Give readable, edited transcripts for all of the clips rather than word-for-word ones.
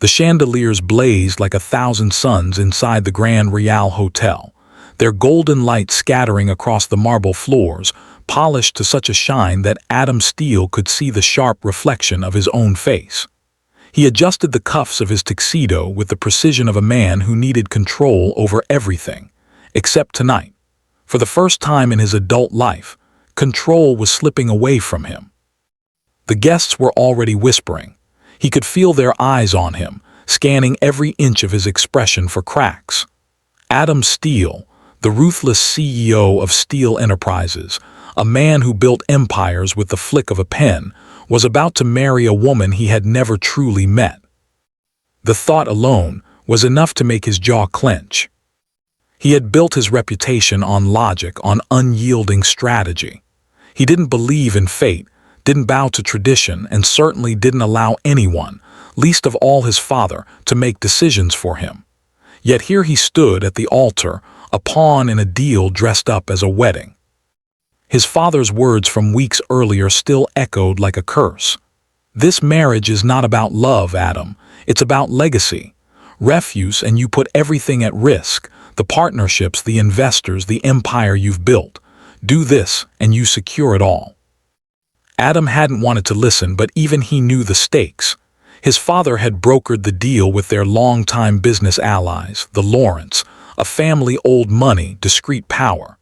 The chandeliers blazed like 1,000 suns inside the Grand Real Hotel, their golden light scattering across the marble floors, polished to such a shine that Adam Steele could see the sharp reflection of his own face. He adjusted the cuffs of his tuxedo with the precision of a man who needed control over everything, except tonight. For the first time in his adult life, control was slipping away from him. The guests were already whispering. He could feel their eyes on him, scanning every inch of his expression for cracks. Adam Steele, the ruthless CEO of Steele Enterprises, a man who built empires with the flick of a pen, was about to marry a woman he had never truly met. The thought alone was enough to make his jaw clench. He had built his reputation on logic, on unyielding strategy. He didn't believe in fate, didn't bow to tradition, and certainly didn't allow anyone, least of all his father, to make decisions for him. Yet here he stood at the altar, a pawn in a deal dressed up as a wedding. His father's words from weeks earlier still echoed like a curse. This marriage is not about love, Adam. It's about legacy. Refuse, and you put everything at risk. The partnerships, the investors, the empire you've built. Do this, and you secure it all. Adam hadn't wanted to listen, but even he knew the stakes. His father had brokered the deal with their longtime business allies, the Lawrence, a family old money, discreet power.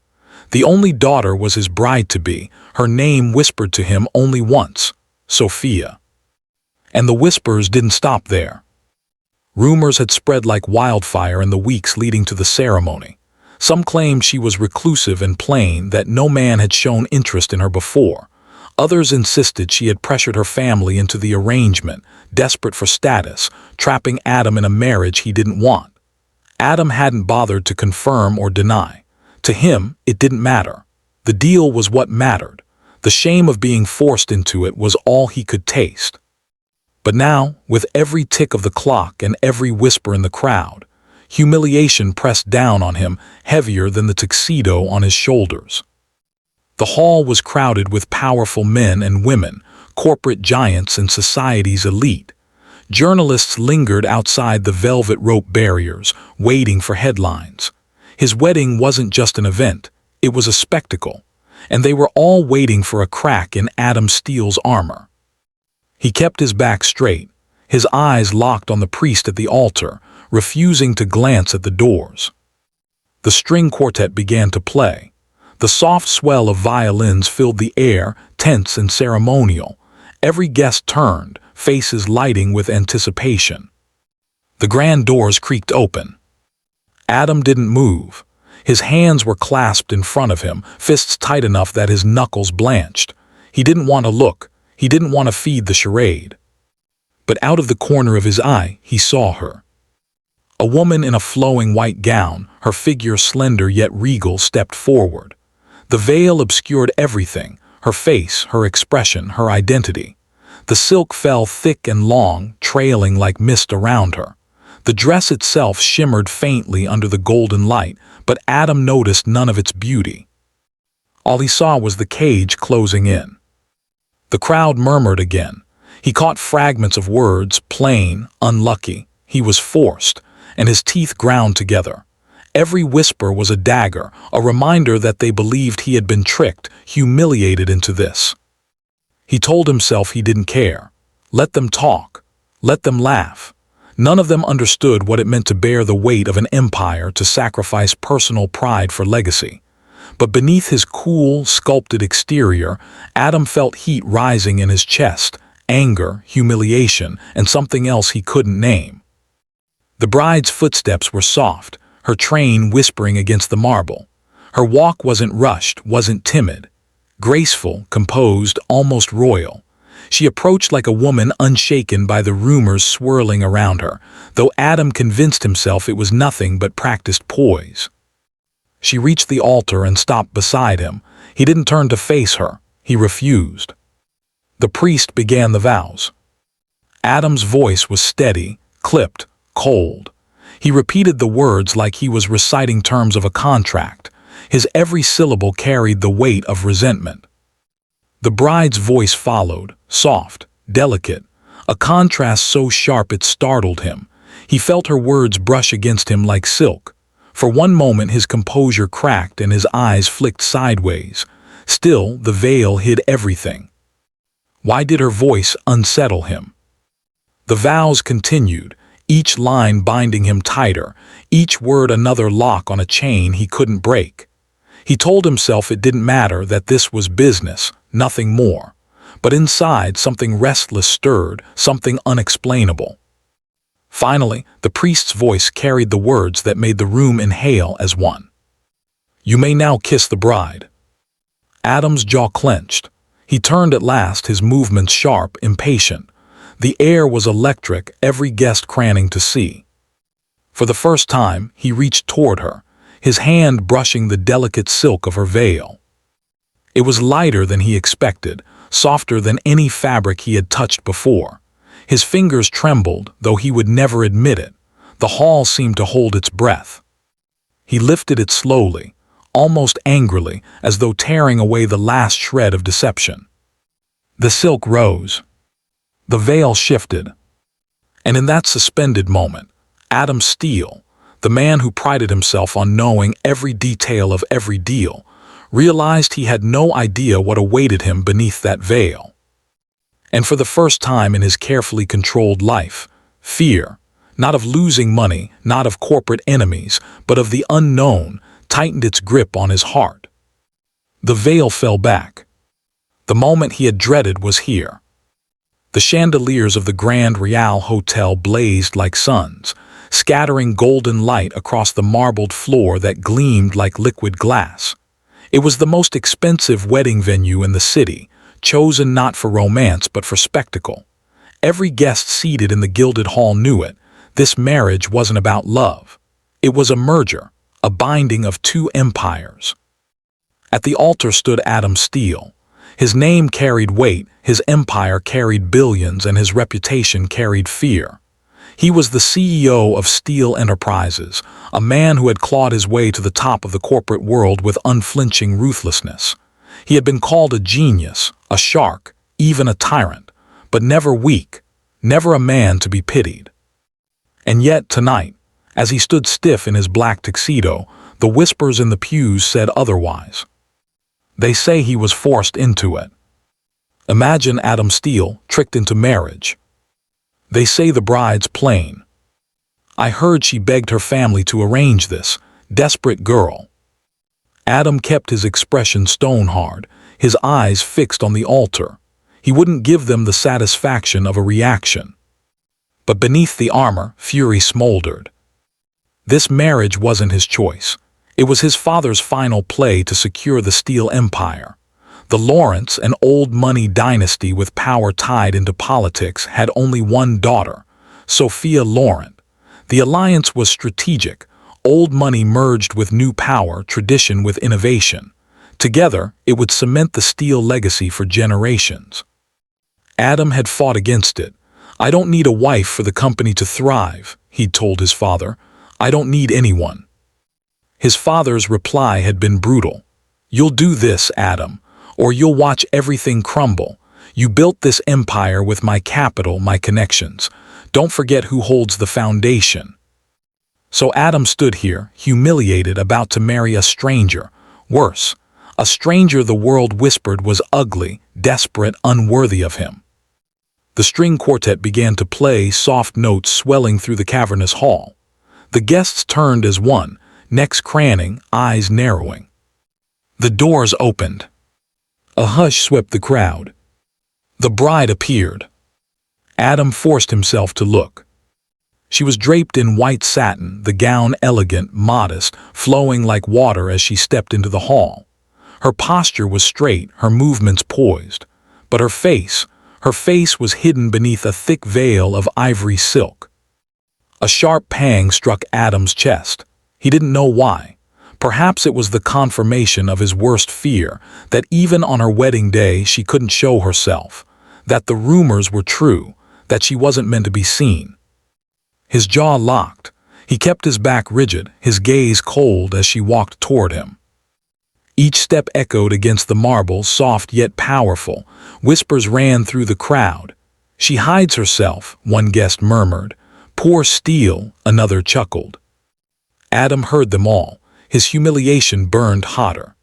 The only daughter was his bride-to-be, her name whispered to him only once, Sophia. And the whispers didn't stop there. Rumors had spread like wildfire in the weeks leading to the ceremony. Some claimed she was reclusive and plain, that no man had shown interest in her before. Others insisted she had pressured her family into the arrangement, desperate for status, trapping Adam in a marriage he didn't want. Adam hadn't bothered to confirm or deny. To him, it didn't matter. The deal was what mattered. The shame of being forced into it was all he could taste. But now, with every tick of the clock and every whisper in the crowd, humiliation pressed down on him, heavier than the tuxedo on his shoulders. The hall was crowded with powerful men and women, corporate giants and society's elite. Journalists lingered outside the velvet rope barriers, waiting for headlines. His wedding wasn't just an event, it was a spectacle, and they were all waiting for a crack in Adam Steele's armor. He kept his back straight, his eyes locked on the priest at the altar, refusing to glance at the doors. The string quartet began to play. The soft swell of violins filled the air, tense and ceremonial. Every guest turned, faces lighting with anticipation. The grand doors creaked open. Adam didn't move. His hands were clasped in front of him, fists tight enough that his knuckles blanched. He didn't want to look. He didn't want to feed the charade. But out of the corner of his eye, he saw her. A woman in a flowing white gown, her figure slender yet regal, stepped forward. The veil obscured everything, her face, her expression, her identity. The silk fell thick and long, trailing like mist around her. The dress itself shimmered faintly under the golden light, but Adam noticed none of its beauty. All he saw was the cage closing in. The crowd murmured again. He caught fragments of words, plain, unlucky. He was forced, and his teeth ground together. Every whisper was a dagger, a reminder that they believed he had been tricked, humiliated into this. He told himself he didn't care. Let them talk. Let them laugh. None of them understood what it meant to bear the weight of an empire, to sacrifice personal pride for legacy. But beneath his cool, sculpted exterior, Adam felt heat rising in his chest, anger, humiliation, and something else he couldn't name. The bride's footsteps were soft, her train whispering against the marble. Her walk wasn't rushed, wasn't timid. Graceful, composed, almost royal. She approached like a woman unshaken by the rumors swirling around her, though Adam convinced himself it was nothing but practiced poise. She reached the altar and stopped beside him. He didn't turn to face her. He refused. The priest began the vows. Adam's voice was steady, clipped, cold. He repeated the words like he was reciting terms of a contract. His every syllable carried the weight of resentment. The bride's voice followed, soft, delicate, a contrast so sharp it startled him. He felt her words brush against him like silk. For one moment his composure cracked and his eyes flicked sideways. Still, the veil hid everything. Why did her voice unsettle him? The vows continued, each line binding him tighter, each word another lock on a chain he couldn't break. He told himself it didn't matter, that this was business, nothing more. But inside, something restless stirred, something unexplainable. Finally, the priest's voice carried the words that made the room inhale as one. "You may now kiss the bride." Adam's jaw clenched. He turned at last, his movements sharp, impatient. The air was electric, every guest craning to see. For the first time, he reached toward her, his hand brushing the delicate silk of her veil. It was lighter than he expected, softer than any fabric he had touched before. His fingers trembled, though he would never admit it. The hall seemed to hold its breath. He lifted it slowly, almost angrily, as though tearing away the last shred of deception. The silk rose. The veil shifted. And in that suspended moment, Adam Steele, the man who prided himself on knowing every detail of every deal, realized he had no idea what awaited him beneath that veil. And for the first time in his carefully controlled life, fear, not of losing money, not of corporate enemies, but of the unknown, tightened its grip on his heart. The veil fell back. The moment he had dreaded was here. The chandeliers of the Grand Real Hotel blazed like suns, scattering golden light across the marbled floor that gleamed like liquid glass. It was the most expensive wedding venue in the city, chosen not for romance but for spectacle. Every guest seated in the gilded hall knew it. This marriage wasn't about love. It was a merger, a binding of two empires. At the altar stood Adam Steele. His name carried weight, his empire carried billions, and his reputation carried fear. He was the CEO of Steele Enterprises, a man who had clawed his way to the top of the corporate world with unflinching ruthlessness. He had been called a genius, a shark, even a tyrant, but never weak, never a man to be pitied. And yet tonight, as he stood stiff in his black tuxedo, the whispers in the pews said otherwise. They say he was forced into it. Imagine Adam Steele tricked into marriage. They say the bride's plain. I heard she begged her family to arrange this, desperate girl. Adam kept his expression stone-hard, his eyes fixed on the altar. He wouldn't give them the satisfaction of a reaction. But beneath the armor, fury smoldered. This marriage wasn't his choice. It was his father's final play to secure the Steele empire. The Lawrence, an old money dynasty with power tied into politics, had only one daughter, Sophia Laurent. The alliance was strategic. Old money merged with new power, tradition with innovation. Together, it would cement the Steele legacy for generations. Adam had fought against it. I don't need a wife for the company to thrive, he'd told his father. I don't need anyone. His father's reply had been brutal. You'll do this, Adam, or you'll watch everything crumble. You built this empire with my capital, my connections. Don't forget who holds the foundation. So Adam stood here, humiliated, about to marry a stranger. Worse, a stranger the world whispered was ugly, desperate, unworthy of him. The string quartet began to play, soft notes swelling through the cavernous hall. The guests turned as one, necks craning, eyes narrowing. The doors opened. A hush swept the crowd. The bride appeared. Adam forced himself to look. She was draped in white satin, the gown elegant, modest, flowing like water as she stepped into the hall. Her posture was straight, her movements poised. But her face was hidden beneath a thick veil of ivory silk. A sharp pang struck Adam's chest. He didn't know why. Perhaps it was the confirmation of his worst fear, that even on her wedding day she couldn't show herself, that the rumors were true, that she wasn't meant to be seen. His jaw locked. He kept his back rigid, his gaze cold as she walked toward him. Each step echoed against the marble, soft yet powerful. Whispers ran through the crowd. She hides herself, one guest murmured. Poor Steele, another chuckled. Adam heard them all. His humiliation burned hotter.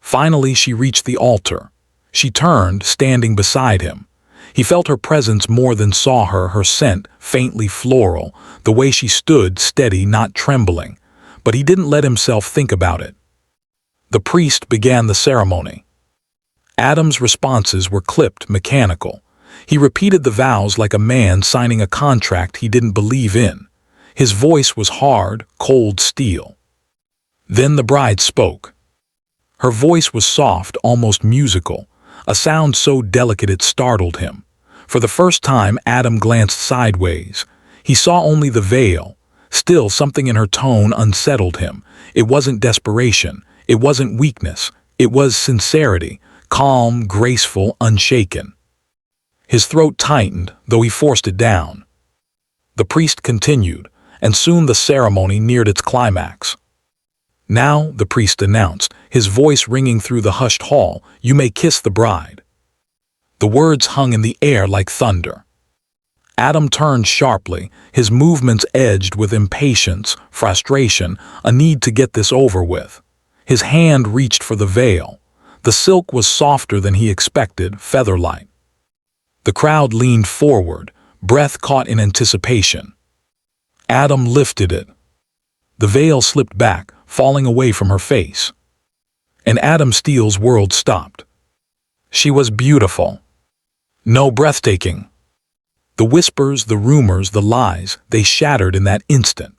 Finally, she reached the altar. She turned, standing beside him. He felt her presence more than saw her, her scent, faintly floral, the way she stood, steady, not trembling. But he didn't let himself think about it. The priest began the ceremony. Adam's responses were clipped, mechanical. He repeated the vows like a man signing a contract he didn't believe in. His voice was hard, cold steel. Then the bride spoke. Her voice was soft, almost musical, a sound so delicate it startled him. For the first time, Adam glanced sideways. He saw only the veil. Still, something in her tone unsettled him. It wasn't desperation. It wasn't weakness. It was sincerity, calm, graceful, unshaken. His throat tightened, though he forced it down. The priest continued, and soon the ceremony neared its climax. Now, the priest announced, his voice ringing through the hushed hall, "You may kiss the bride." The words hung in the air like thunder. Adam turned sharply, his movements edged with impatience, frustration, a need to get this over with. His hand reached for the veil. The silk was softer than he expected, feather-light. The crowd leaned forward, breath caught in anticipation. Adam lifted it. The veil slipped back, falling away from her face. And Adam Steele's world stopped. She was beautiful. No, breathtaking. The whispers, the rumors, the lies, they shattered in that instant.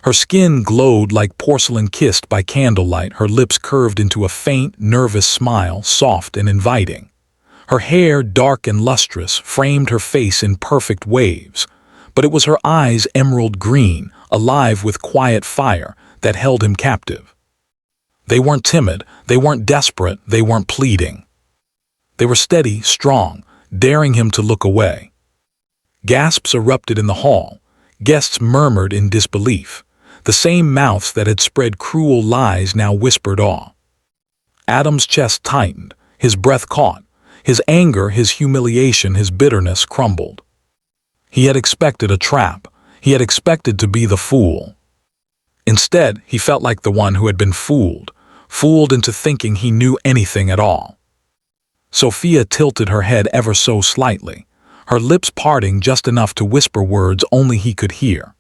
Her skin glowed like porcelain kissed by candlelight, her lips curved into a faint, nervous smile, soft and inviting. Her hair, dark and lustrous, framed her face in perfect waves. But it was her eyes, emerald green, alive with quiet fire, that held him captive. They weren't timid, they weren't desperate, they weren't pleading. They were steady, strong, daring him to look away. Gasps erupted in the hall. Guests murmured in disbelief. The same mouths that had spread cruel lies now whispered awe. Adam's chest tightened, his breath caught. His anger, his humiliation, his bitterness crumbled. He had expected a trap. He had expected to be the fool. Instead, he felt like the one who had been fooled into thinking he knew anything at all. Sophia tilted her head ever so slightly, her lips parting just enough to whisper words only he could hear.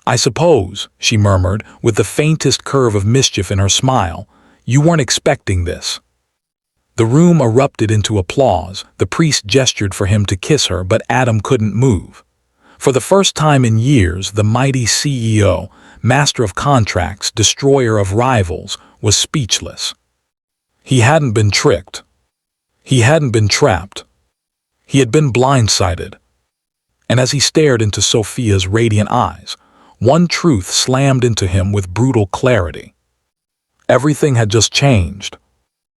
"I suppose," she murmured, with the faintest curve of mischief in her smile, "you weren't expecting this." The room erupted into applause. The priest gestured for him to kiss her, but Adam couldn't move. For the first time in years, the mighty CEO, master of contracts, destroyer of rivals, was speechless. He hadn't been tricked. He hadn't been trapped. He had been blindsided. And as he stared into Sophia's radiant eyes, one truth slammed into him with brutal clarity. Everything had just changed.